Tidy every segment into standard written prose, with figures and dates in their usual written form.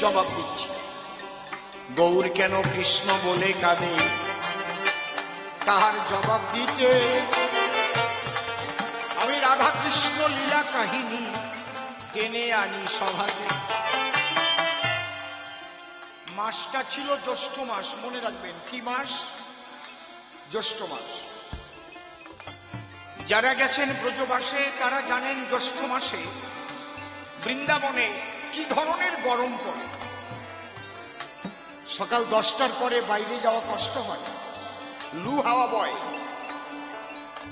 জবাব দিচ্ছি। গৌর কেন কৃষ্ণ বলে কাঁদে, তাহার জবাব দিতে আমি রাধা কৃষ্ণ লীলা কাহিনী টেনে আনি সভাতে। মাসটা ছিল জ্যৈষ্ঠ মাস, মনে রাখবেন। কি মাস? জ্যৈষ্ঠ মাস। যারা গেছেন ব্রজবাসে তারা জানেন জ্যৈষ্ঠ মাসে বৃন্দাবনে কি ধরনের গরম পড়ে। সকাল 10টার পরে বাইরে যাওয়া কষ্ট হয়, লু হাওয়া বয়,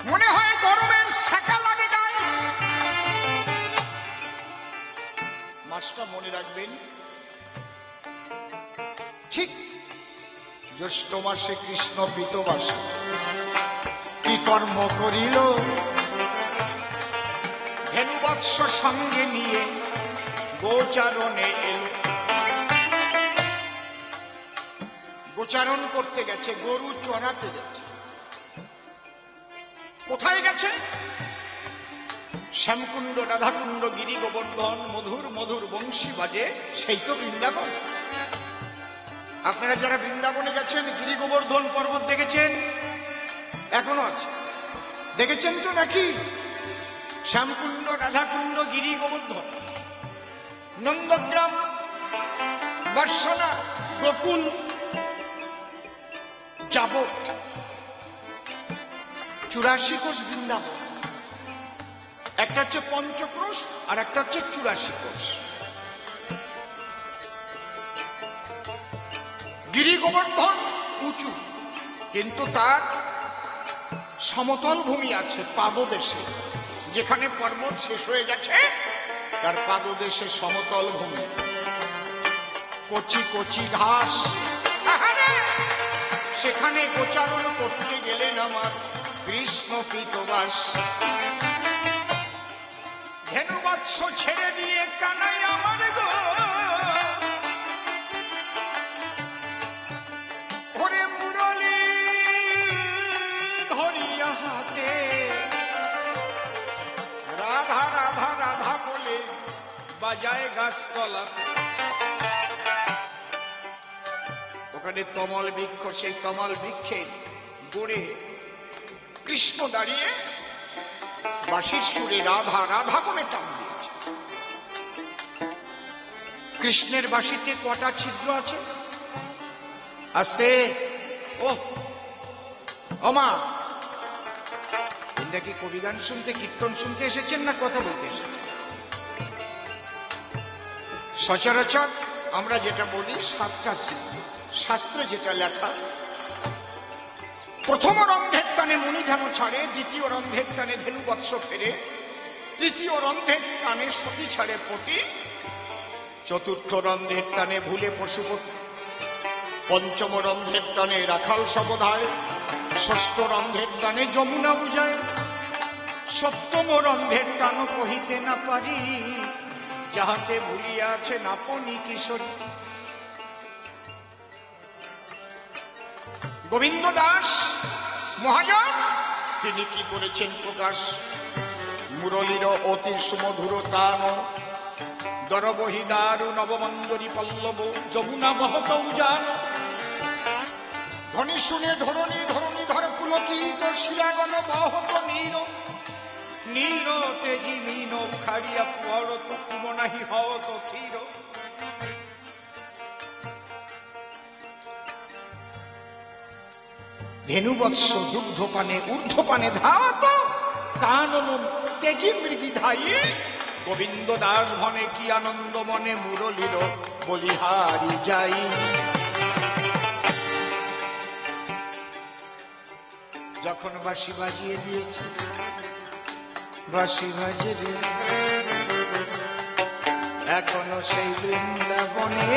মনে হয় গরমের শাঁকা লাগে গায়ে। মাসটা মনে রাখবেন। ঠিক জ্যৈষ্ঠ মাসে কৃষ্ণ পীতবাসে কি কর্ম করিল, ধেনুবৎস সঙ্গে নিয়ে গোচারণে এলো। গোচারণ করতে গেছে, গরু চড়াতে গেছে। কোথায় গেছে? শ্যামকুণ্ড, রাধাকুণ্ড, গিরি গোবর্ধন, মধুর মধুর বংশী বাজে, সেই তো বৃন্দাবন। আপনারা যারা বৃন্দাবনে গেছেন, গিরি গোবর্ধন পর্বত দেখেছেন? এখনো আছে, দেখেছেন তো নাকি? শ্যামকুণ্ড, রাধাকুণ্ড, গিরি গোবর্ধন, নন্দগ্রাম, বর্ষণা, গোকুল, যাবত 84 কোষ বৃন্দাবন। একটা হচ্ছে পঞ্চক্রোশ আর একটা হচ্ছে 84 কোষ। গিরি গোবর্ধন উঁচু, কিন্তু তার সমতল ভূমি আছে পাদদেশে। যেখানে পর্বত শেষ হয়ে গেছে তার পাদদেশে সমতল ভূমি, কচি কচি ঘাস। সেখানে গোচারণ করতে গেলেন আমার কৃষ্ণ পীতবাস। ধেনুবৎস ছেড়ে দিয়ে কানাই আমার গো, ওরে মুরলী ধরিয়া হাতে, রাধা রাধা রাধা বলে বাজায় গাছতলাতে। ওখানে তমল বৃক্ষ, সেই তমল বৃক্ষের গোড়ে কৃষ্ণ দাঁড়িয়ে বাঁশির সুরে রাধা রাধা বলে টান দিয়েছে। কৃষ্ণের বাঁশিতে কটা ছিদ্র আছে? আস্তে। ও ওমা, কি কবিগান শুনতে, কীর্তন শুনতে এসেছেন না কথা বলতে এসেছেন? সচরাচর আমরা যেটা বলি 7টা সিদ্ধ, শাস্ত্রে যেটা লেখা, প্রথম রন্ধের টানে মণিধাম ছাড়ে, দ্বিতীয় রন্ধের টানে ধেনুবৎস ফেরে, তৃতীয় রন্ধের টানে সতী ছাড়ে পতি, চতুর্থ রন্ধের টানে ভুলে পশুপতি, পঞ্চম রন্ধের টানে রাখাল সবধায়, ষষ্ঠ রন্ধের টানে যমুনা বুঝায়, সপ্তম রন্ধের টান কহিতে না পারি, যাহাতে ভুলিয়া আছে নাপনি কিশোরী। গোবিন্দ দাস মহাজন তিনি কি করেছেন প্রকাশ? মুরলীর অতি সুমধুর তান, দরবহি দারু নবমন্দরী পল্লব, যমুনা বহত উজান, ধ্বনি শুনে ধরণী ধরণী ধর পুলকিত, শিলাগণ বহত নীর, নীর তেজি মীন খাড়িয়া পড়ত, কুমনাহি হত থির। ধেনুবৎস দুগ্ধপানে ঊর্ধ্বপানে ধাত, কানন তেজি মৃগী ধাইয়ে, গোবিন্দ দাস ভনে কি আনন্দ মনে, মুরলীর বলিহারি যাই। যখন বাঁশি বাজিয়ে দিয়েছে, বাঁশি বাজে রে এখনো সেই বৃন্দাবনে,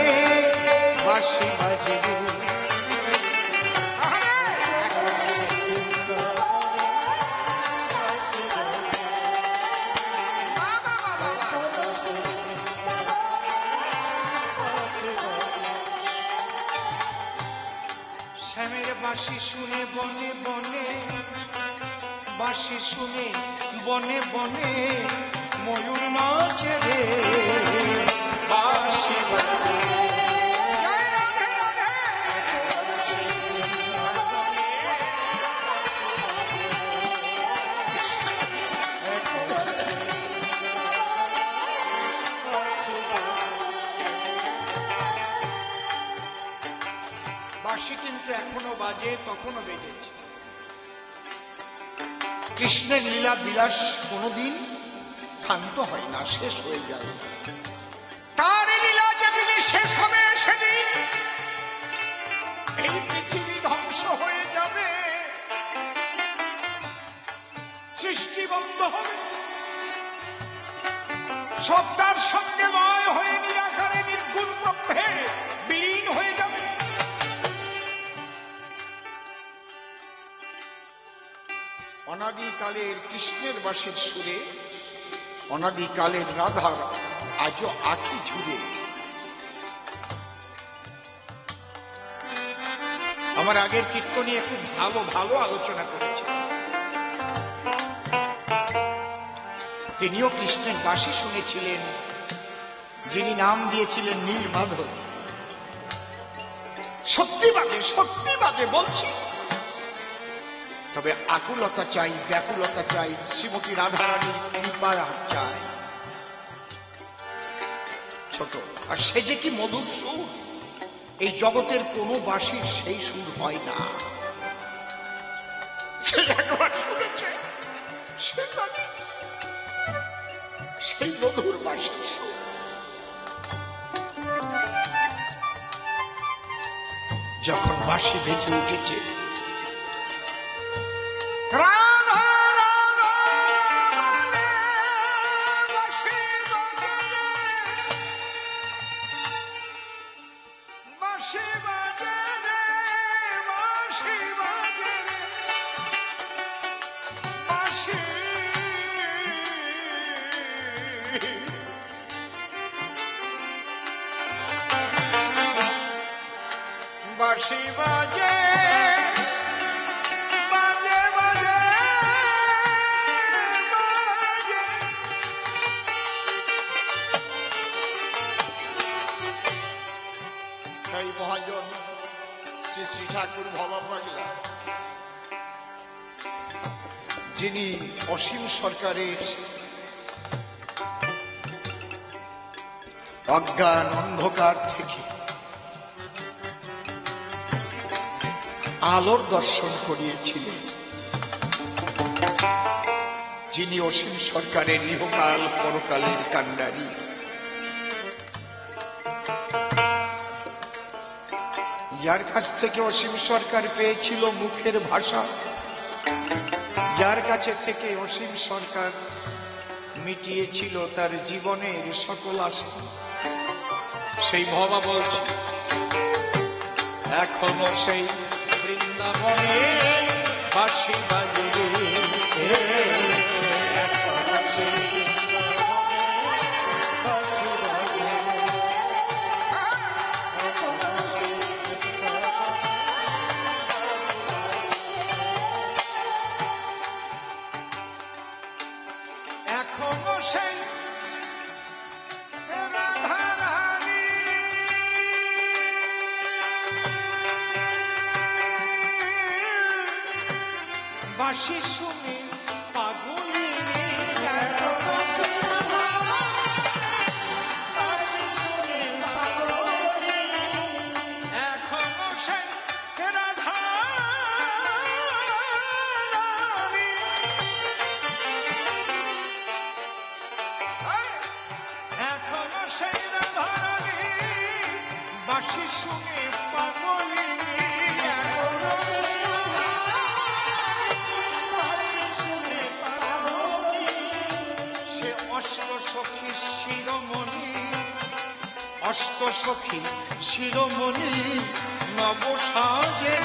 বাঁশি বাজে রে। শ্যামের বাঁশি শুনে বনে বনে, বাঁশি শুনে বনে বনে, ময়ূর নাচে রে বাঁশি বাজে। বাজে, তখনও বেজেছে। কৃষ্ণের লীলা বিলাস কোনদিন ক্ষান্ত হয় না, শেষ হয়ে যায়। তার লীলা যেদিন শেষ হবে সেদিন এই পৃথিবী ধ্বংস হয়ে যাবে, সৃষ্টি বন্ধ হবে, সত্তার সঙ্গে ময় হয়ে নিরাকারে নির্গুণ ব্রহ্মে বিলীন হয়ে যাবে। অনাদিকালের কৃষ্ণের বাঁশির সুরে অনাদিকালের রাধার আজও আঁখি ঝুরে। আমার আগের কীর্তনিয়ে খুব ভালো ভালো আলোচনা করেছে। তিনিও কৃষ্ণের বাঁশি শুনেছিলেন, যিনি নাম দিয়েছিলেন নীলমাধব। সত্যিবাদে বলছি, তবে আকুলতা চাই, ব্যাকুলতা চাই, শ্রীমতী রাধারানীর কৃপা চাই। ছোট আর সে যে কি মধুর সুর, এই জগতের কোনো বাঁশির সেই সুর হয় না। সে একবার শুনেছে, সে জানে সেই মধুর বাঁশির সুর। যখন বাঁশি বেজে উঠেছে, রাধা রাধা বাঁশি বাজে রে, বাঁশি বাজে রে, বাঁশি বাজে রে, বাঁশি বাঁশি বাজে বাজে বাজে বাজে। তাই মহাজন শ্রী শ্রী ঠাকুর ভবা পাগলা, যিনি অসীম সরকারের অজ্ঞান অন্ধকার থেকে আলোর দর্শন করিয়েছিলেন, যিনি অসীম সরকারের ইহকাল পরকালের কান্ডারী, যার কাছ থেকে অসীম সরকার পেয়েছিল মুখের ভাষা, যার কাছে থেকে অসীম সরকার মিটিয়েছিল তার জীবনের সকল আশা। সেই ভবা বলছে, এখনো সেই বৃন্দাবনে বাঁশি বাজে রে, এখনো সেই বাঁশি শুনে পাগলি এখনো সেই রাধা এখনো সেই রাধা বাঁশি শুনে পাগলি সখী শিরোমণি, অষ্ট সখী শিরোমণি নব সাজে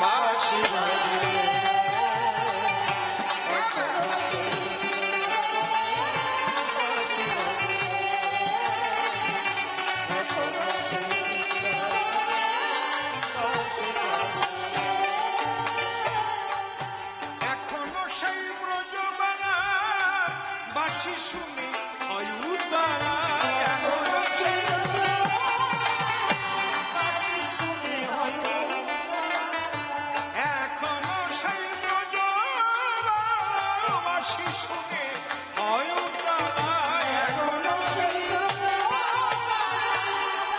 বাঁশি বাজে। এখনো সেই ব্রজবানা বাঁশি শুনে হয় উতারা, এখনো সেই বাঁশি শুনে হয় এখনো সেই ব্রজবানা বাঁশি শুনে হয় উতারা, এখনো সেই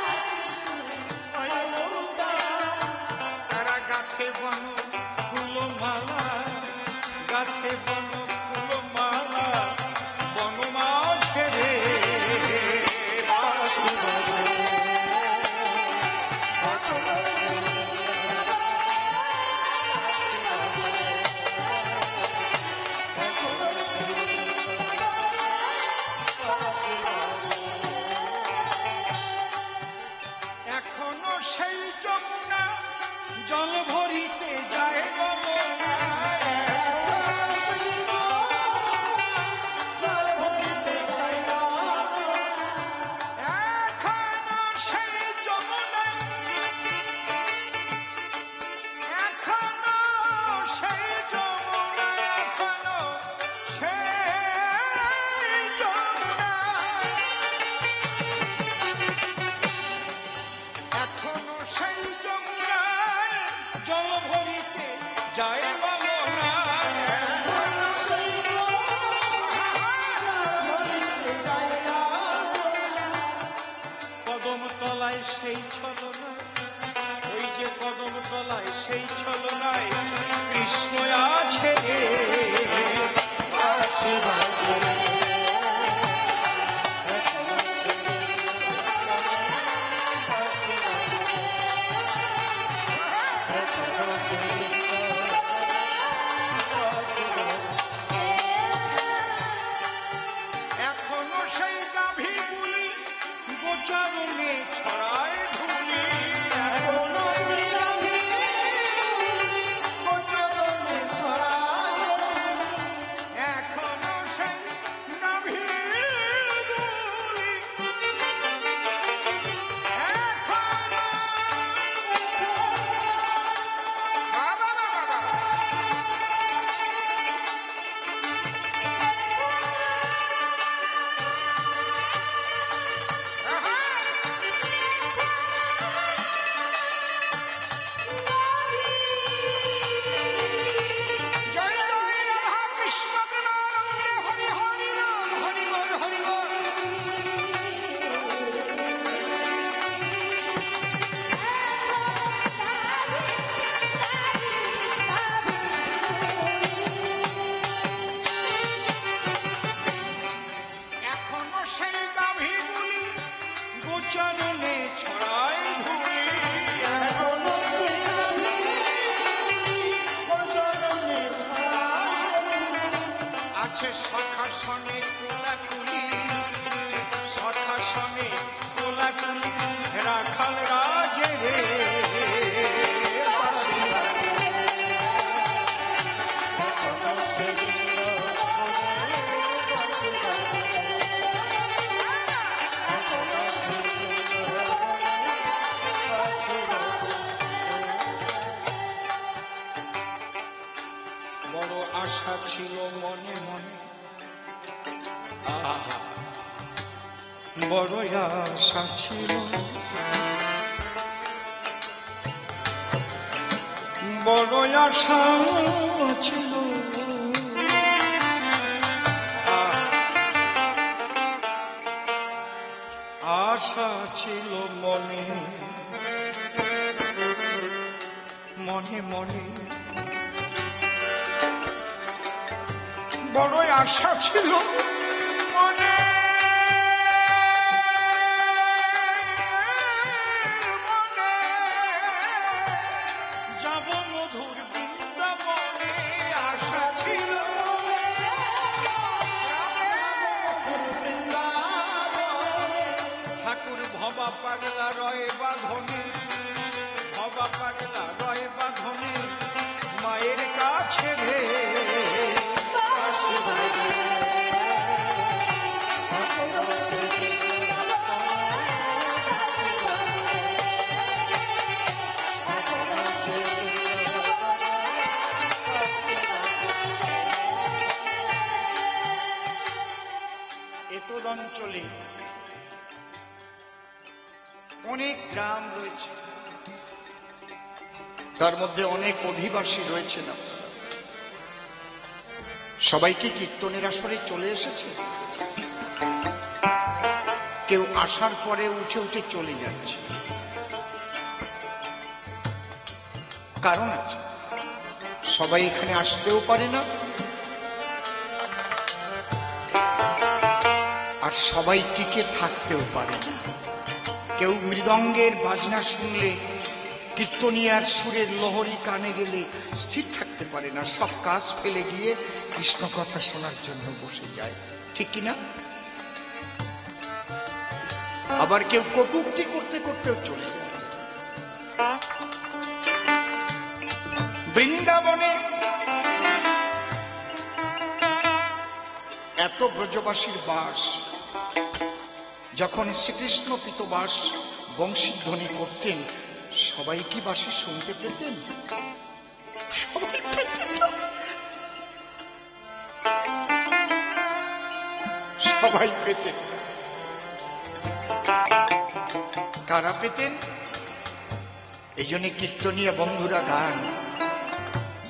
বাঁশি শুনে হয় উতারা। গাছে বন ফুল মালা বনমাঝে রে এখনো সেই যমুনা জল ভরিতে যায় বলনা এখনো সেই যমুনা এখনো সেই যমুনা এখনো সেই যমুনা এখনো সেই যমুনায় জল ভরিতে যায় বলনা কদম তলায় সেই ছলনায় ওই যে কদম তলায় সেই ছলনায় কৃষ্ণ আছে রে এখনো সেই গাভীগুলি গোচারণে ছড়ায় ধুলি এখনো সেই গাভীগুলি গোচারণে ছড়ায় এখনো সেই গাভীগুলি এখনো বাবা বাবা জয় জয় রাধা কৃষ্ণ প্রেমানন্দে হরি হরি রাম হরি বল হরি বল এখনো সেই গাভীগুলি গোচারণে ছড়ায় ধুলি এখনো সেই গাভীগুলি গোচারণে ছড়ায় আছে সখাসনে কোলাকুলি সখাসনে কোলাকুলি রাখাল রাজে রে বড় আশা ছিল মনে মনে আহা বড় আশা ছিল বড় আশা ছিল আশা ছিল মনে মনে মনে বড় আশা ছিল মনে মনে যাব মধুর বৃন্দাবনে আশা ছিল ঠাকুর ভবা পাগলা রয় বাঁধনে ভবা পাগলা রয় বাঁধনে মায়ের কাছে রে এতদ অঞ্চলে অনেক গ্রাম রয়েছে, তার মধ্যে অনেক অধিবাসী রয়েছে না। সবাইকে কীর্তনের আসরে চলে এসেছে, কেউ আসার পরে উঠে উঠে চলে যাচ্ছে। কারণ আছে, সবাই এখানে আসতেও পারে না, আর সবাই টিকে থাকতেও পারে না। কেউ মৃদঙ্গের বাজনা শুনলে, কীর্তনিয়ার সুরের লহরী কানে গেলে স্থির থাকতে পারে না, সব কাজ ফেলে গিয়ে কৃষ্ণ কথা শোনার জন্য বসে যায়, ঠিক কিনা? আবার কেউ কটূক্তি করতে করতেও চলে যায়। বৃন্দাবনে এত ব্রজবাসীর বাস, যখন শ্রীকৃষ্ণ পিতবাস বংশীধ্বনি করতেন, সবাই কি বাসে শুনতে পেতেন? সবাই পেতেন না। সবাই পেতেন। কারা পেতেন? এই জন্য কীর্তনীয় বন্ধুরা গান,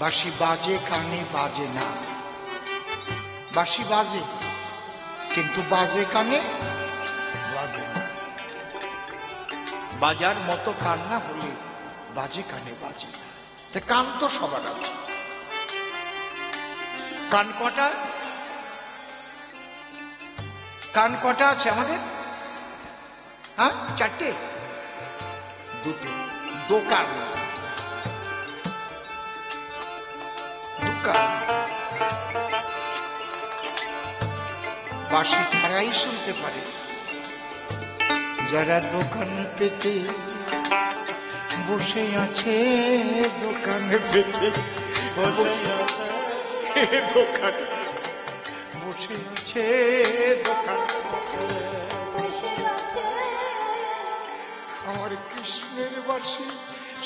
বাঁশি বাজে কানে বাজে না। বাঁশি বাজে, কিন্তু বাজে কানে বাজে না। বাজার মতো কান না হলে বাজে কানে বাজে না। কান তো সবার আছে। কান কটা? কান কটা আছে আমাদের? হ্যাঁ, চারটে? দুটো। দোকান, দোকান। বাঁশি তারাই শুনতে পারে যারা দোকান পেতে বসে আছে। দোকান পেতে বসে আছে, দোকান বসে আছে, দোকান আমার কৃষ্ণের বাঁশি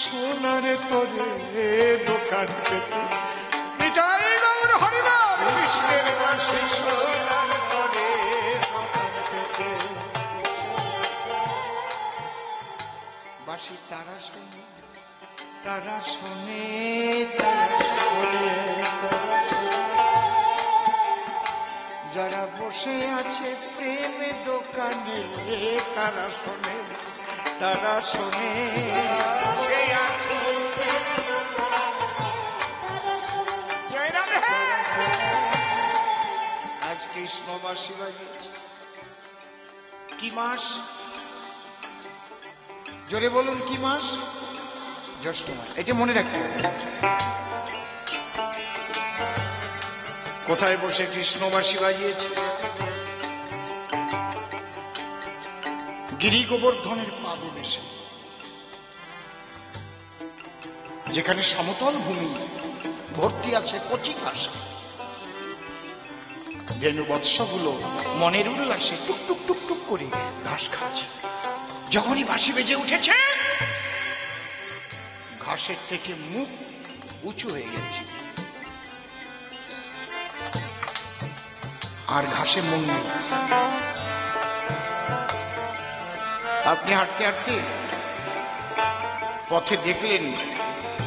সোনারে তরে দোকান পেতে। নিতাই গৌর হরিনাম। কৃষ্ণের বাঁশি সোনার তরে দোকান পেতে। বাঁশি তারা শোনে, তারা শোনে, তারা শোনে, যারা বসে আছে প্রেমে দোকানে, তারা শোনে, তারা শোনে। আজ কৃষ্ণবাসী বাজিয়েছে। কি মাস? জোরে বলুন, কি মাস? জ্যৈষ্ঠ মাস। এটা মনে রাখতে হবে। কোথায় বসে কৃষ্ণবাসী বাজিয়েছে? গিরি গোবর্ধনের পাদদেশে, যেখানে সমতল ভূমি ভর্তি আছে কচি ঘাসে। ধেনু বৎসগুলো মনের উল্লাসে টুকটুক টুকটুক করে ঘাস খাচ্ছে। যখনই বাঁশি বেজে উঠেছে, ঘাসের থেকে মুখ উঁচু হয়ে গেছে, আর ঘাসে মুখ নেই। আপনি হাঁটতে হাঁটতে পথে দেখলেন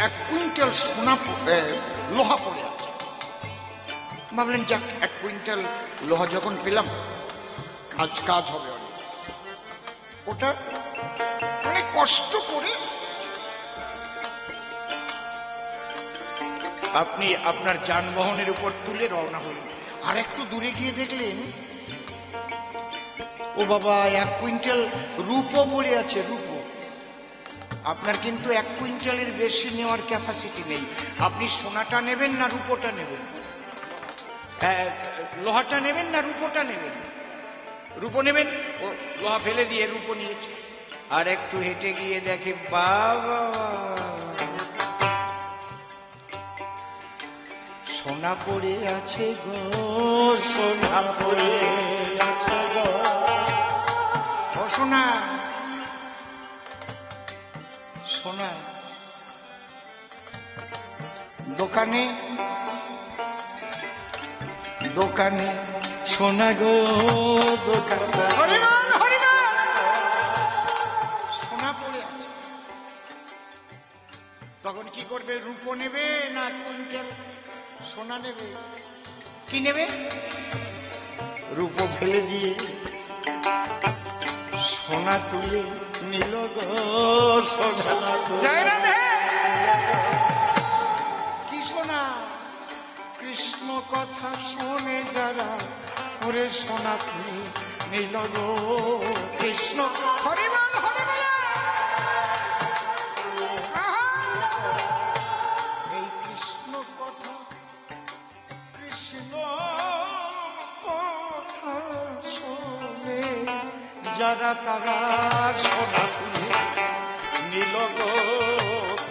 1 কুইন্টাল সোনা লোহা পড়ে আছে। ভাবলেন, যাক, 1 কুইন্টাল লোহা যখন পেলাম, কাজ হবে অনেক। ওটা অনেক কষ্ট করে আপনি আপনার যানবাহনের উপর তুলে রওনা হলেন। আর একটু দূরে গিয়ে দেখলেন, ও বাবা, 1 কুইন্টাল রূপো পড়ে আছে। রূপো। আপনার কিন্তু 1 কুইন্টালের বেশি নেওয়ার ক্যাপাসিটি নেই। আপনি সোনাটা নেবেন না রূপোটা নেবেন? লোহাটা নেবেন না রূপোটা নেবেন? রূপো নেবেন। ও লোহা ফেলে দিয়ে রূপো নিয়েছে। আর একটু হেঁটে গিয়ে দেখে, বাবা, সোনা পড়ে আছে গো, সোনা পড়ে আছে গো। ও সোনা, সোনা দোকানে, দোকানে সোনা গো, দোকানে সোনা পড়ে আছে। তখন কি করবে? রূপো নেবে না 1 কুইন্টাল সোনা নেবে? কি নেবে? রূপো ফেলে দিয়ে সোনা তুলে নিল গো, সোনা কি সোনা? কৃষ্ণ কথা শোনে যারা, ওরে সোনা তুলে নীল গো কৃষ্ণ। হরিবল হরিবল। এই কৃষ্ণ কথা, কৃষ্ণ কথা শোনে যারা তারা শোনা তুলে, নীল গো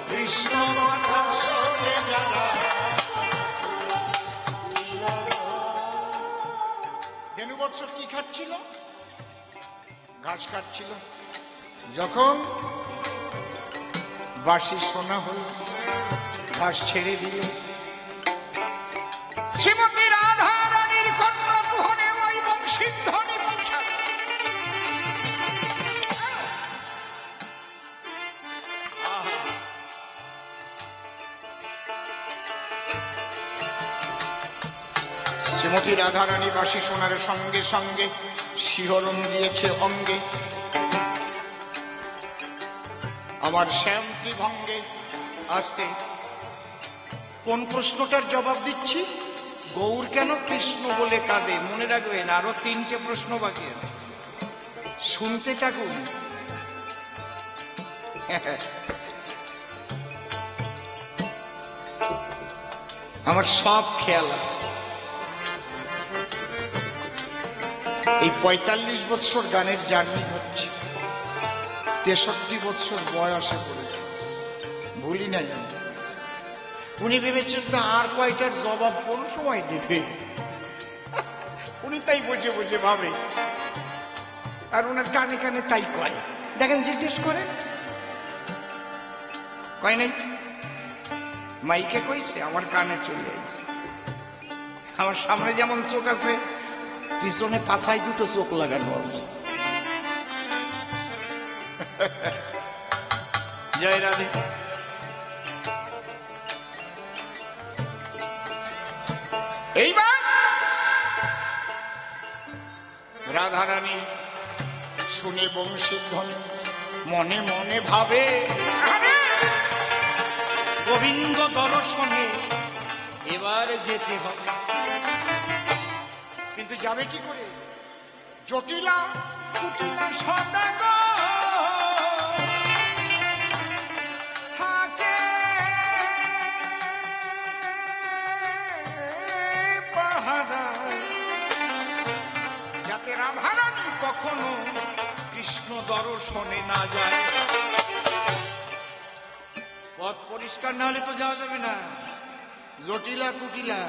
কৃষ্ণ কথা শোনে যারা। ধেনুবৎস কি খাচ্ছিল? ঘাস খাচ্ছিল। যখন বাঁশি শোনা হল, ঘাস ছেড়ে দিল, শ্রীমতী রাধা রানীর কন্যা কুহনে ওই বংশীর ধ্বনি পৌঁছাল। শ্রীমতী রাধা রানী বাঁশি শোনার সঙ্গে সঙ্গে শিহরণ দিয়েছে অঙ্গে, আমার শ্যাম ত্রিভঙ্গে। আসতে কোন প্রশ্নটার জবাব দিচ্ছি? গৌর কেন কৃষ্ণ বলে কাঁদে? মনে রাখবেন, আরো 3টে প্রশ্ন বাকি আছে, শুনতে থাকুন। আমার সব খেয়াল আছে। এই 45 বৎসর গানের জার্নি হচ্ছে, 63 বৎসর বয়সে পড়েছে, ভুলি নাই আমি। উনি ভেবেছেন তো আর কয়টার জবাব কোন সময় দেবে, উনি তাই বসে বসে ভাবে, আর ওনার কানে কানে তাই কয়। দেখেন, জিজ্ঞেস করে কয় নাই, মাইকে কইছে, আমার কানে চলে আসছে। আমার সামনে যেমন চোখ আছে, পিছনে পাছায় 2টো চোখ লাগানো আছে। জয় রাধে। এইবার রাধারানী শুনে বংশীর ধ্বনি, মনে মনে ভাবে, গোবিন্দ দর্শনে এবার যেতে হবে। কিন্তু যাবে কি করে? জটিলা কুটিলা সদাগর থাকে পাহারায়, যাতে রাধারানী কখনো কৃষ্ণ দর্শনে না যায়। পথ পরিষ্কার না হলে তো যাওয়া যাবে না। জটিলা কুটিলা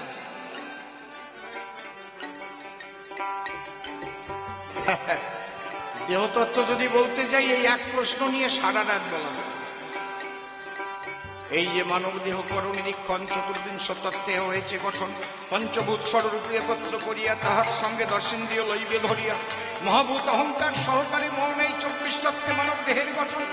দেহতত্ত্ব যদি বলতে যাই, এই এক প্রশ্ন নিয়ে সারা রাত বলা যায়। এই যে মানব দেহ করণ নিরীক্ষণ, চতুর্বিংশ তত্ত্বে হয়েছে গঠন, পঞ্চভূত স্বরূপে একত্র করিয়া তাহার সঙ্গে দর্শেন্দ্রিয় লইবে ধরিয়া, মহাভূত অহংকার সহকারে মন এই 24 তত্ত্বে মানব দেহের গঠন।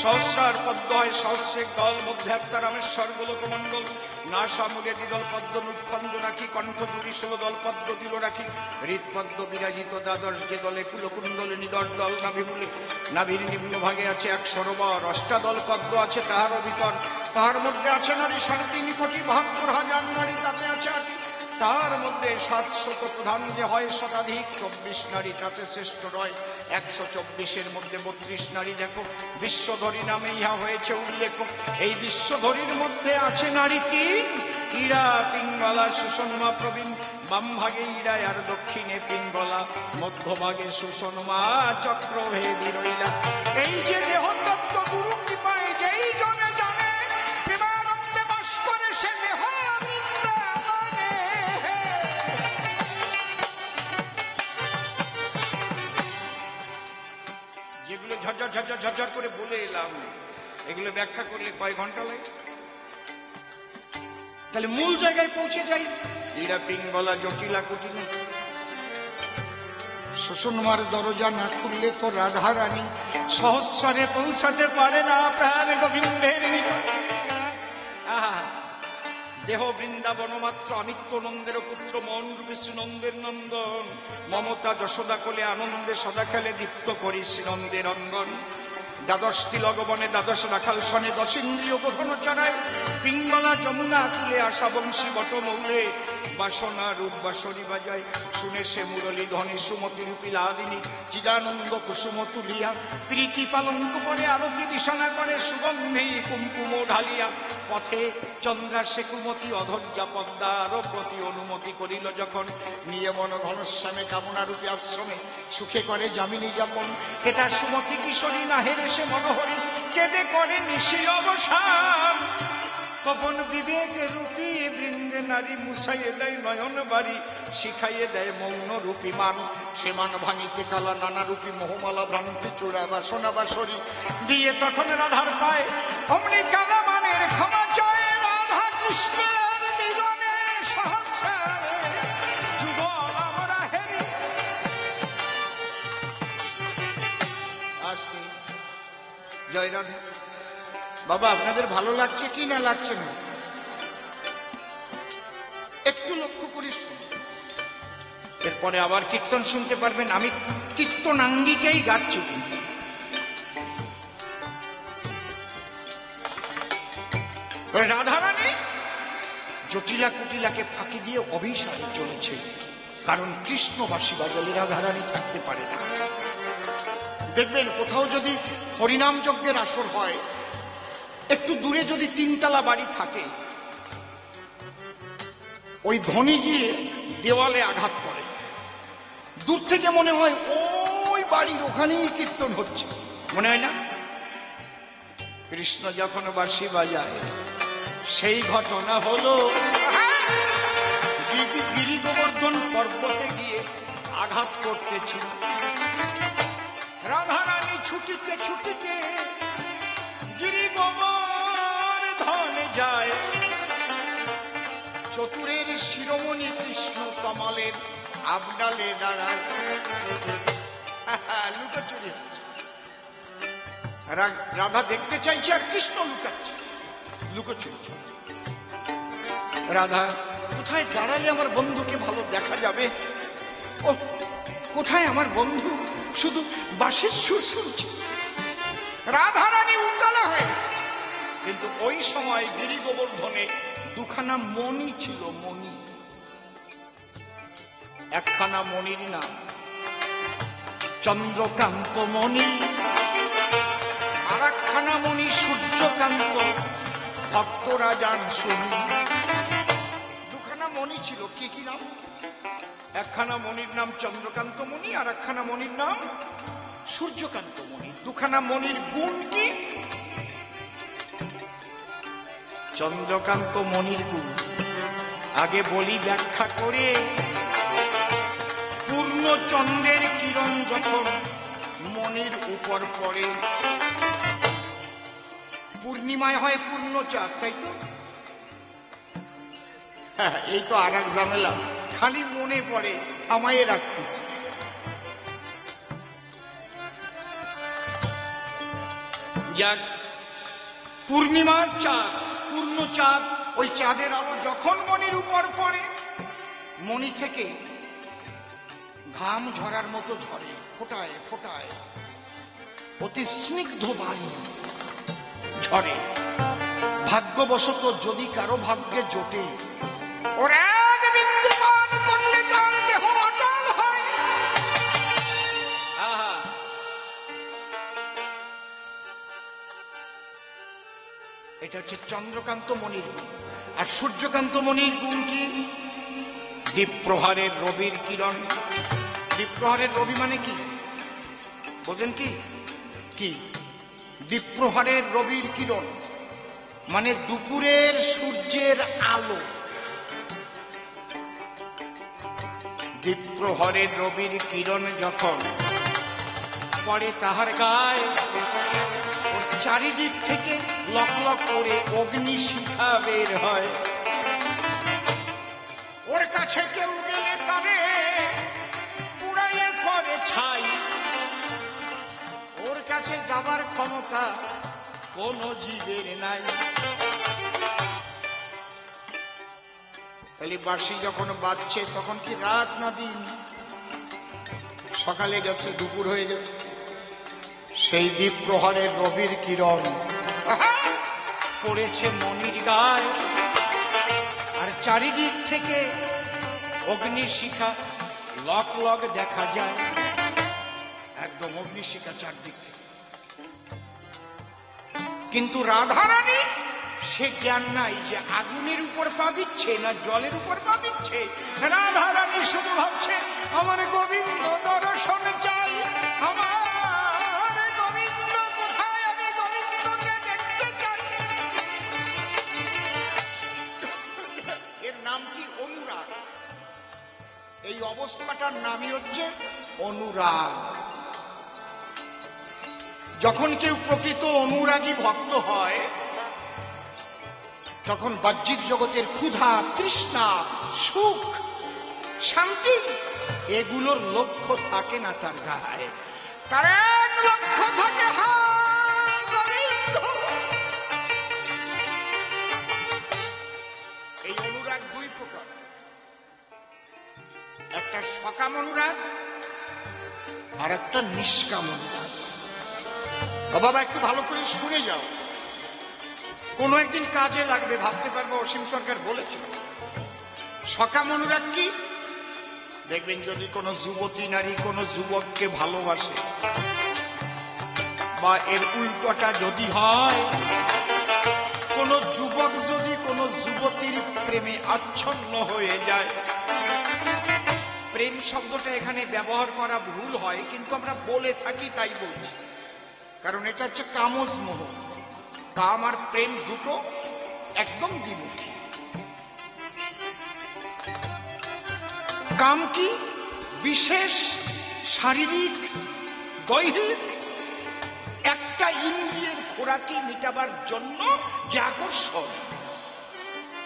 সহস্রার পদ্ম হয় সহস্রের দল, মধ্যে একটা রামেশ্বর গোলক মণ্ডল, না সামুগে দ্বিদল পদ্ম মুখখণ্ড রাখি, কণ্ঠ জুড়ি 16 দল পদ্ম দিল রাখি, হৃৎপদ্ম বিরাজিত দ্বাদশ যে দলে কুলকুণ্ডলে নিদর দল নাভিমূলে, নাভির নিম্ন ভাগে আছে 1 সরোবর, 8টা দল পদ্ম আছে তাহার ভিতর, তাহার মধ্যে আছে নারী 3.5 কোটি 72,000 নারী, তাতে আছে 8, তার মধ্যে 700 প্রধান যে হয় শতাধিক, 24 নারী তাতে শ্রেষ্ঠ রয়, 124-এর মধ্যে 32 নারী। দেখো, বিশ্বধরী নামে ইহা হয়েছে উল্লেখ। এই বিশ্বধরীর মধ্যে আছে নারী 3, ইরা, পিঙ্গলা, সুষমা, প্রবীণ। বাম ভাগে ইরা আর দক্ষিণে পিঙ্গলা, মধ্যভাগে সুষমা চক্রভেদী রইলা। এই যে দেহতত্ত্ব গুরু কৃপায় যেই জনে জানে, প্রেমানন্দে বাস করে সে দেহ বৃন্দাবনে। যেগুলো ঝরঝর ঝরঝর ঝরঝর করে বলে এলাম, এগুলো ব্যাখ্যা করলে কয় ঘন্টা লাগে? তাহলে মূল জায়গায় পৌঁছে যাই। এরা পিঙ্গলা, জটিলা, কুটিলা। সুষমার দরজা না খুললে তো রাধা রানী সহস্রে পৌঁছাতে পারে না প্রাণ গোবিন্দের নিকট। দেহ বৃন্দাবন মাত্র, আমিত্য নন্দের পুত্র, মন রূপে শ্রীনন্দের নন্দন, মমতা যশোদা কোলে আনন্দে সদা খেলে দীপ্ত করি শ্রীনন্দের অঙ্গন। দ্বাদশ তিলকবনে দ্বাদশ রাখাল সনে দশেন্দ্রীয় বোধন চড়ায় পিঙ্গলা যমুনা তুলে আসা বংশী বটমৌলে বাসনা রূপ বাঁশরি বাজায় শুনে সে মুরলী ধনে সুমতি রূপী লাদিনী চিদানন্দ কুসুম তুলিয়া প্রীতি পালঙ্ক পরে আরতি দিশানা করে সুগন্ধি কুমকুম ঢালিয়া পথে চন্দ্রা সে কুমতি অধৈর্যা পদ্মার প্রতি অনুমতি করিল যখন নিয়ে মন ঘনশ্যামে কামনা রূপী আশ্রমে সুখে করে যামিনী যাপন হেতা সুমতি কিশোরী না হেরে সে মনোহরি কেঁদে করে নিশি অবসান তপন বিবেক রূপী বৃন্দে নারী মুছাইয়ে দেয় নয়ন বাড়ি শিখাইয়ে দেয় মৌন রূপী মান সে মান ভাঙিতে কালা নানা রূপী মোহমালা ভ্রান্তি চূড়া বাসনা বাসরি দিয়ে তখন রাধার পায় অমনি কালা মানের ক্ষমা চায় রাধা কৃষ্ণের মিলনে সহস্রে যুগল আমরা হেরি। আজকে জয় রাধা। বাবা আপনাদের ভালো লাগছে কি না লাগছে না একটু লক্ষ্য করে শুনুন, এরপরে আবার কীর্তন শুনতে পারবেন। আমি কীর্তনাঙ্গিকেই গাচ্ছি। রাধারানী জটিলা কুটিলাকে ফাঁকি দিয়ে অভিসারে চলেছে, কারণ কৃষ্ণবাসী বাজালে রাধারানী থাকতে পারে না। দেখবেন কোথাও যদি হরিনাম যজ্ঞের আসর হয়, একটু দূরে যদি তিনতলা বাড়ি থাকে, ওই ধ্বনি গিয়ে দেওয়ালে আঘাত করে, দূর থেকে মনে হয় ওই বাড়ির ওখানেই কীর্তন হচ্ছে, মনে হয় না? কৃষ্ণ যখন বাঁশি বাজায় সেই ঘটনা হলো গিরি গোবর্ধন পর্বতে গিয়ে আঘাত করতেছিল। রাধারানী ছুটিতে ছুটিতে গিরি গোবর্ধনে যায়, চতুরের শিরোমণি কৃষ্ণ কমলের আবডালে দাঁড়ায়। লুকোচুরি রাধা দেখতে চাইছে আর কৃষ্ণ লুকাচ্ছে, লুকোচুরি। রাধা কোথায় দাঁড়ালে আমার বন্ধুকে ভালো দেখা যাবে? ও কোথায় আমার বন্ধু? শুধু বাঁশির সুর শুনছে। রাধারানী উত্তালা হয়ে গেছে, কিন্তু ওই সময় গিরি গোবর্ধনে দুখানা মণি ছিল, মণি। একখানা মণির নাম চন্দ্রকান্ত মণি, আর একখানা মণি সূর্যকান্ত। ভক্তরা যান শুনি। দুখানা মণি ছিল, কি কি নাম? একখানা মণির নাম চন্দ্রকান্ত মণি, আর একখানা মণির নাম সূর্যকান্ত মণি। দুখানা মণির গুণ কি? চন্দ্রকান্ত মণির গুণ আগে বলি ব্যাখ্যা করে। পূর্ণ চন্দ্রের কিরণ যখন মণির উপর পড়ে, পূর্ণিমায় হয় পূর্ণ চাঁদ, তাই তো? এই তো আর এক ঝামেলা, খালি মনে পড়ে, থামাইয়ে রাখতেছি। যাক, পূর্ণিমার চাঁদ, পূর্ণ চাঁদ, ওই চাঁদের আলো যখন মণির উপর পড়ে, মণি থেকে ঘাম ঝরার মতো ঝরে, ফোটায় ফোটায় অতি স্নিগ্ধ বায়ু ঝরে। ভাগ্যবশত যদি কারো ভাগ্যে জোটে, ওর এক বিন্দু পান করলে তার দেহ অটল হয়। এটা হচ্ছে চন্দ্রকান্ত মণির গুণ। আর সূর্যকান্ত মণির গুণ কি? দ্বীপ্রহারের রবির কিরণ। দ্বীপ্রহারের রবি মানে কি বোঝেন কি? কি দ্বীপ্রহারের রবির কিরণ মানে দুপুরের সূর্যের আলো। দ্বীপ্রহরের রবির কিরণ যখন পড়ে তাহার গায়ে, চারিদিক থেকে লক লক করে অগ্নি শিখা বের হয়। ওর কাছে কেউ গেলে তারে পুড়াইয়ে করে ছাই। ওর কাছে যাবার ক্ষমতা কোন জীবের নাই। তাহলে বাঁশি যখন বাজছে তখন কি রাত না দিন? সকালে গেছে, দুপুর হয়ে গেছে, সেই দ্বীপ প্রহরের রবির কিরণ পড়েছে মনির গায়ে, আর চারিদিক থেকে অগ্নিশিখা লক লক দেখা যায়। একদম অগ্নিশিখা চারদিক থেকে। কিন্তু রাধারানী সে জ্ঞান নাই যে আগুনের উপর পা দিচ্ছে না জলের উপর পা দিচ্ছে। রাধারানী শুধু ভাবছে আমার গোবিন্দ দর্শন চাই, আমার গোবিন্দ কোথায়, আমি গোবিন্দকে দেখতে চাই। এর নাম কি? অনুরাগ। এই অবস্থাটার নামই হচ্ছে অনুরাগ। যখন কেউ প্রকৃত অনুরাগী ভক্ত হয় তখন বাহ্যিক জগতের ক্ষুধা, তৃষ্ণা, সুখ, শান্তি এগুলোর লক্ষ্য থাকে না তার গায়ে। তার এক লক্ষ্য থাকে হায় গোবিন্দ। এই অনুরাগ দুই প্রকার, একটা সকাম অনুরাগ আর একটা নিষ্কাম অনুরাগ। বাবা একটু ভালো করে শুনে যাও, কোনো একদিন কাজে লাগবে, ভাবতে পারবো অসীম সরকার বলেছে। সকাম অনুরাগ কি? দেখবেন যদি কোনো যুবতী নারী কোনো যুবককে ভালোবাসে, বা এর উল্টোটা যদি হয়, কোনো যুবক যদি কোনো যুবতীর প্রেমে আচ্ছন্ন হয়ে যায়। প্রেম শব্দটা এখানে ব্যবহার করা ভুল হয়, কিন্তু আমরা বলে থাকি তাই বলছি, কারণ এটা হচ্ছে কামজ মোহ। কাম আর প্রেম দুটো একদম দ্বিমুখী। কাম কি? বিশেষ শারীরিক দৈহিক একটা ইন্দ্রিয়ের খোরাকি মিটাবার জন্য যে আকর্ষণ,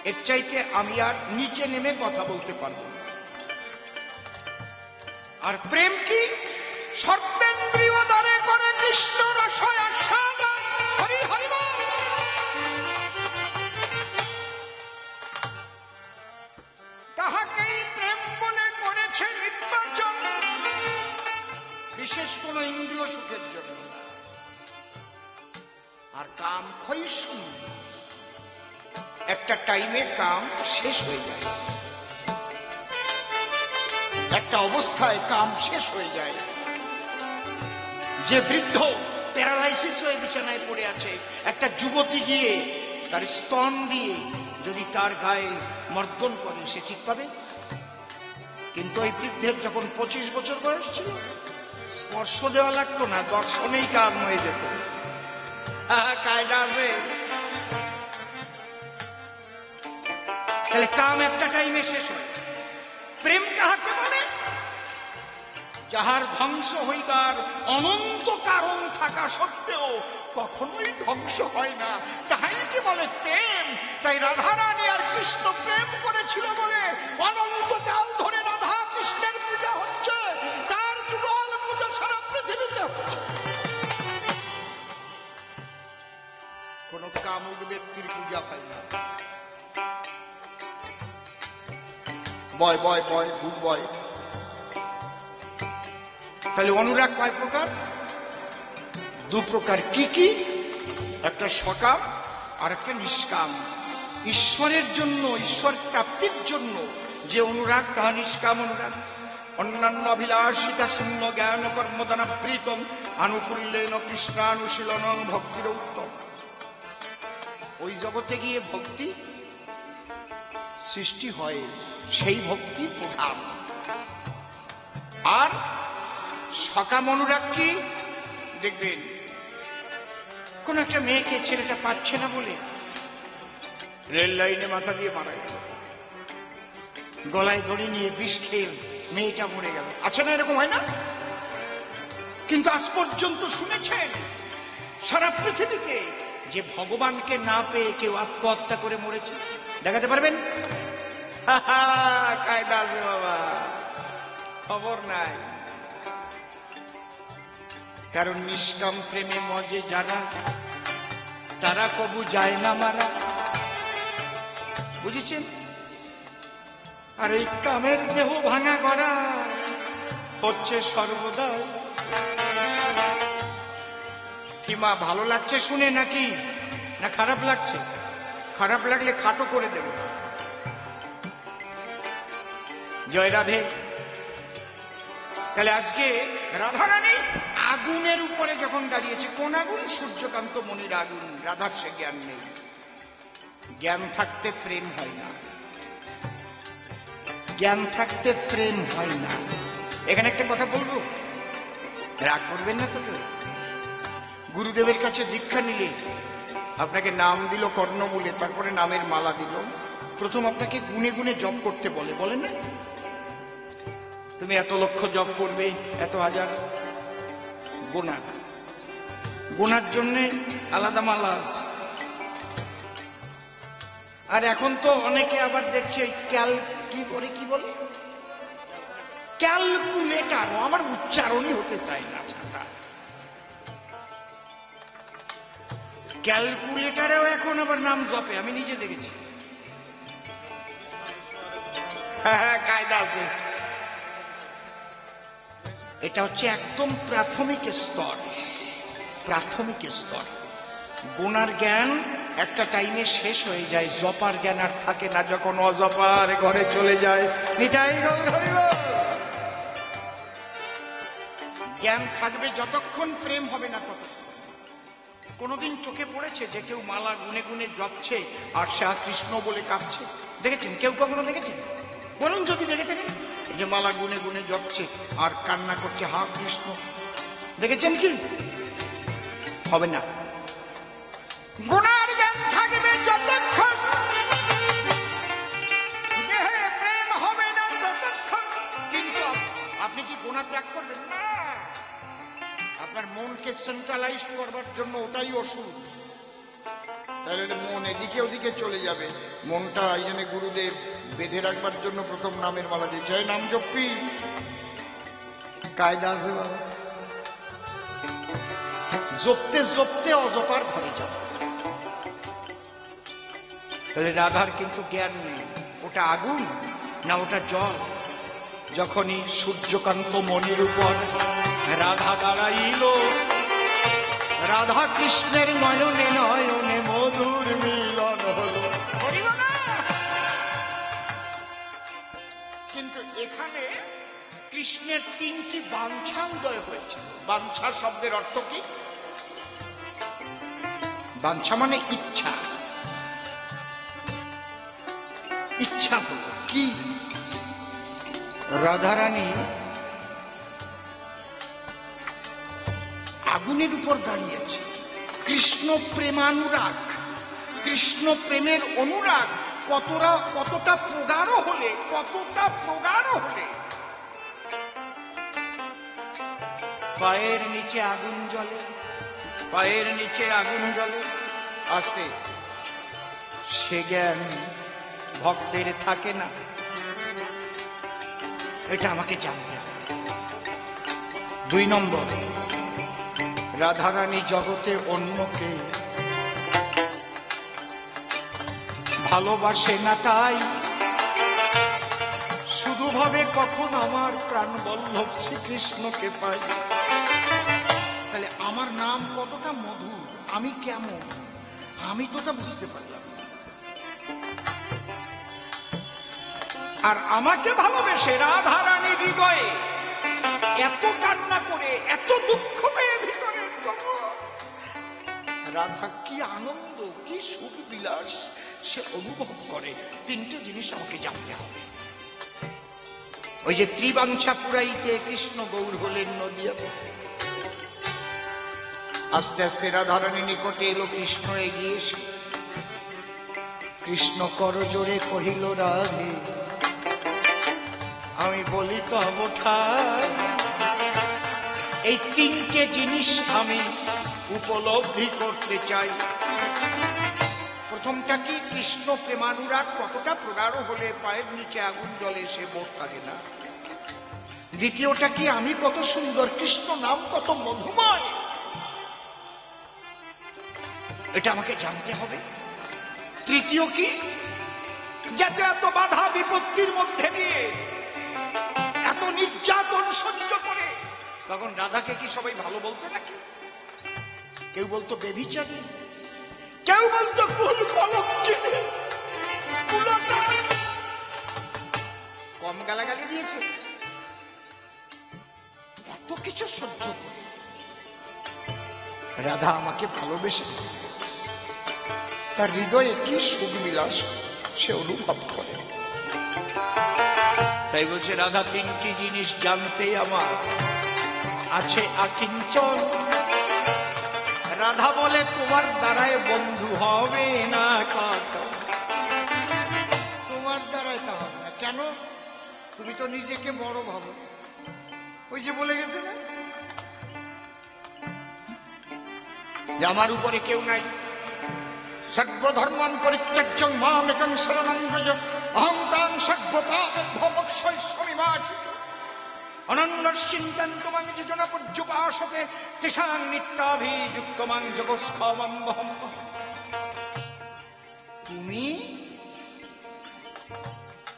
এর চাইতে আমি আর নিচে নেমে কথা বলতে পারব না। আর প্রেম কি? সর্বেন্দ্রিয় দ্বারে করে কৃষ্ণ রসয় আস্বাদন। হরি হরি বল। তাহাকেই প্রেম বলে করেছে নির্বাচন, বিশেষ কোন ইন্দ্রিয় সুখের জন্য। আর কাম ক্ষয়িষ্ণু, একটা টাইমে কাম শেষ হয়ে যায়, একটা অবস্থায় কাম শেষ হয়ে যায়। যে বৃদ্ধ প্যারালাইসিস হয়ে বিছানায় পড়ে আছে, একটা যুবতী গিয়ে তার স্তন দিয়ে যদি তার গায়ে মর্দন করে, সে ঠিক পাবে? কিন্তু ওই বৃদ্ধের যখন 25 বছর বয়স ছিল, স্পর্শ দেওয়া লাগতো না, দর্শনেই কাম হয়ে যেত। কায়দা আছে। তাহলে কাম একটা টাইমে শেষ হয়। প্রেম কাহাকে বলে? যাহার ধ্বংস হইবার অনন্ত কারণ থাকা সত্ত্বেও কখনোই ধ্বংস হয় না, তাহাই কি বলে প্রেম। তাই রাধারানী আর কৃষ্ণ প্রেম করেছিল বলে অনন্তকাল ধরে রাধা কৃষ্ণের পূজা হচ্ছে, তার যুগল পূজা সারা পৃথিবীতে হচ্ছে। কোন কামুক ব্যক্তির পূজা হয় না। বয় বয় বয় গুড বয়। তাহলে অনুরাগ কয় প্রকার? দু প্রকার। কি কি? একটা সকাম আর একটা নিষ্কাম। ঈশ্বরের জন্য, ঈশ্বর প্রাপ্তির জন্য যে অনুরাগ, তাহা নিষ্কাম অনুরাগ। অন্যান্য অভিলাষিতা শূন্য জ্ঞান কর্মদানা প্রীতম আনুকূল্যেন কৃষ্ণানুশীলন ভক্তির উত্তম। ওই জগতে গিয়ে ভক্তি সৃষ্টি হয়, সেই ভক্তি প্রধান। আর সকাম অনুরাগ কি? দেখবেন কোন একটা মেয়েকে ছেলেটা পাচ্ছে না বলে রেল লাইনে মাথা দিয়ে মারা গেল, গলায় দড়ি নিয়ে বিষ খেয়ে মেয়েটা মরে গেল। আছে না, এরকম হয় না? কিন্তু আজ পর্যন্ত শুনেছেন সারা পৃথিবীতে যে ভগবানকে না পেয়ে কেউ আত্মহত্যা করে মরেছে? দেখাতে পারবেন? কায়দা আছে বাবা, খবর নাই। কারণ নিষ্কাম প্রেমে মজে যারা, তারা কবু যায় না মারা। বুঝেছেন? আর এই কামের দেহ ভাঙা করা হচ্ছে সর্বদা। কি মা, ভালো লাগছে শুনে নাকি? না খারাপ লাগছে? খারাপ লাগলে খাটো করে দেব। জয় রাধে। তাহলে আজকে রাধারানী আগুনের উপরে যখন দাঁড়িয়েছে, কোন আগুন? সূর্যকান্ত মনির আগুন। রাধার সে জ্ঞান নেই। জ্ঞান থাকতে প্রেম হয় না, জ্ঞান থাকতে প্রেম হয় না। এখানে একটা কথা বলবো, রাগ করবেন না তো? গুরুদেবের কাছে দীক্ষা নিলে আপনাকে নাম দিল কর্ণমূলে, তারপরে নামের মালা দিল, প্রথম আপনাকে গুনে গুনে জপ করতে বলে, বলে না? তুমি এত লক্ষ জপ করবে, এত হাজার গোনা, গোনার জন্য আলাদা মালা আছে। আর এখন তো অনেকে আবার দেখছে কি করে, কি বলে, ক্যালকুলেটার। আমার উচ্চারণই হতে চায় না। ক্যালকুলেটারেও এখন আবার নাম জপে, আমি নিজে দেখেছি। হ্যাঁ, কায়দা আছে। এটা হচ্ছে একদম প্রাথমিক স্তর, প্রাথমিক স্তর। গুণার জ্ঞান একটা টাইমে শেষ হয়ে যায়, জপার জ্ঞান আর থাকে না, যখন অজপার ঘরে চলে যায়। নিতাই গৌর হরি বল। জ্ঞান থাকবে যতক্ষণ, প্রেম হবে না ততক্ষণ। কোনদিন চোখে পড়েছে যে কেউ মালা গুনে গুনে জপছে আর সে কৃষ্ণ বলে কাঁদছে? দেখেছেন কেউ কখনো? দেখেছেন? বলুন যদি দেখে থাকেন, যে মালা গুনে গুনে জপছে আর কান্না করছে হা কৃষ্ণ, দেখেছেন কি? হবে না। গুণার জ্ঞান থাকবে যতক্ষণ, দেহে প্রেম হবে না ততক্ষণ। কিন্তু আপনি কি গুণা ত্যাগ করবেন না? আপনার মনকে সেন্ট্রালাইজ করবার জন্য ওটাই ওষুধ। তাহলে মন এদিকে ওদিকে চলে যাবে। মনটা এই জন্য গুরুদেব বেঁধে রাখবার জন্য প্রথম নামের মালা দিয়েছে। নাম জপি কায়দা আছে বাবা। জপতে জপতে অজপার ঘরে যাবে। তাহলে রাধার কিন্তু জ্ঞান নেই, ওটা আগুন না ওটা জল। যখনই সূর্যকান্ত মনির উপর রাধা দাঁড়াইল, রাধা কৃষ্ণের নয়নে নয়নে মধুর মিলন হল। কিন্তু এখানে কৃষ্ণের তিনটি বাঞ্ছা উদয় হয়েছে। বাঞ্ছা শব্দের অর্থ কি? বাঞ্ছা মানে ইচ্ছা। ইচ্ছা হল কি? রাধারানী আগুনের উপর দাঁড়িয়েছে। কৃষ্ণ প্রেমানুরাগ, কৃষ্ণ প্রেমের অনুরাগ কতটা প্রগাঢ় হলে, কতটা প্রগাঢ় হলে পায়ের নিচে আগুন জ্বলে, পায়ের নিচে আগুন জ্বলে। আসতে সে জ্ঞান ভক্তের থাকে না, এটা আমাকে জানতে হবে। 2 নম্বর, রাধারানী জগতে অন্যকে ভালোবাসে না, তাই শুধু ভাবে কখন আমার প্রাণ বল্লভ শ্রীকৃষ্ণকে পাই। তাহলে আমার নাম কতটা মধুর, আমি কেমন, আমি তো তা বুঝতে পারলাম। আর আমাকে ভালোবেসে রাধারানী হৃদয়ে এত কান্না করে, এত দুঃখ পেয়ে ভিতরে, রাধা কি আনন্দ, কি সুখ বিলাস সে অনুভব করে, 3টে জিনিস আমাকে জানতে হবে। ওই যে ত্রিবাঞ্ছা পুরাইতে কৃষ্ণ গৌর হলেন নদিয়াতে। আস্তে আস্তে রাধারানী নিকটে এলো কৃষ্ণ, এগিয়ে এসে কৃষ্ণ করজোড়ে কহিল, রাধে আমি বলি তব ঠাই, এই 3টে জিনিস আমি উপলব্ধি করতে চাই। প্রথমটা কি? কৃষ্ণ প্রেমানুরাগ কতটা প্রগাঢ় হলে পায়ের নিচে আগুন জ্বলে, সে বোধ থাকে না। দ্বিতীয়টা কি? আমি কত সুন্দর, কৃষ্ণ নাম কত মধুময়, এটা আমাকে জানতে হবে। তৃতীয় কি? যাতে এত বাধা বিপত্তির মধ্যে দিয়ে, এত নির্যাতন সহ্য করে, তখন রাধাকে কি সবাই ভালো বলতো নাকি? কেউ বলতো বেভিচারী, কেউ বলতো কুল কলঙ্কিনী, কুলটা। কম গালাগালি দিয়েছে? এত কিছু সহ্য করে রাধা আমাকে ভালোবেসে, তার হৃদয়ে কি সুখ বিলাস সে অনুভব করে। তাই বলছে রাধা তিনটি জিনিস জানতে আমার আছে আকিঞ্চন। রাধা বলে তোমার দ্বারায় বন্ধু হবে না কাকা, তোমার দ্বারায় তা হবে না। কেন? তুমি তো নিজেকে বড় ভাবো। ওই যে বলে গেছে না যে আমার উপরে কেউ নাই। সর্বধর্মান পরিত্যাজ্য মাম একং শরণং ব্রজ অহং তাং সর্বপাপেভ্যো মোক্ষয়িষ্যামি মা চ্যুত। অনন্যশ্চিন্তন্তুমাং যে জন পর্যুপাসতে তেষাং নিত্যাভিযুক্তমাং জগৎস্থমং বহম। তুমি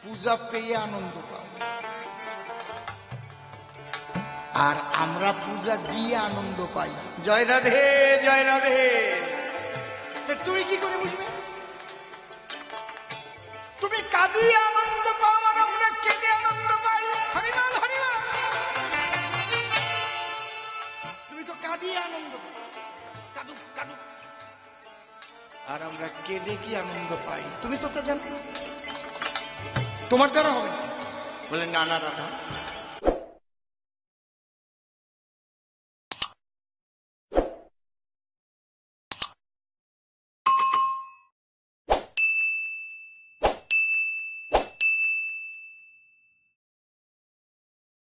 পূজা পেয়ে আনন্দ পাও, আর আমরা পূজা দিয়ে আনন্দ পাই। জয় রাধে, জয় রাধে। তুই কি করে বুঝবে? তুমি কাঁদিয়ে আনন্দ পাও আর আমরা কেঁদে আনন্দ পাই। হরিনাম হরিনাম। তুমি তো কাঁদিয়ে আনন্দ পাও, কাঁদুক কাঁদুক, আর আমরা কেঁদে কি আনন্দ পাই? তুমি তো তা জানো, তোমার দ্বারা হবে না। বলে না না রাধা,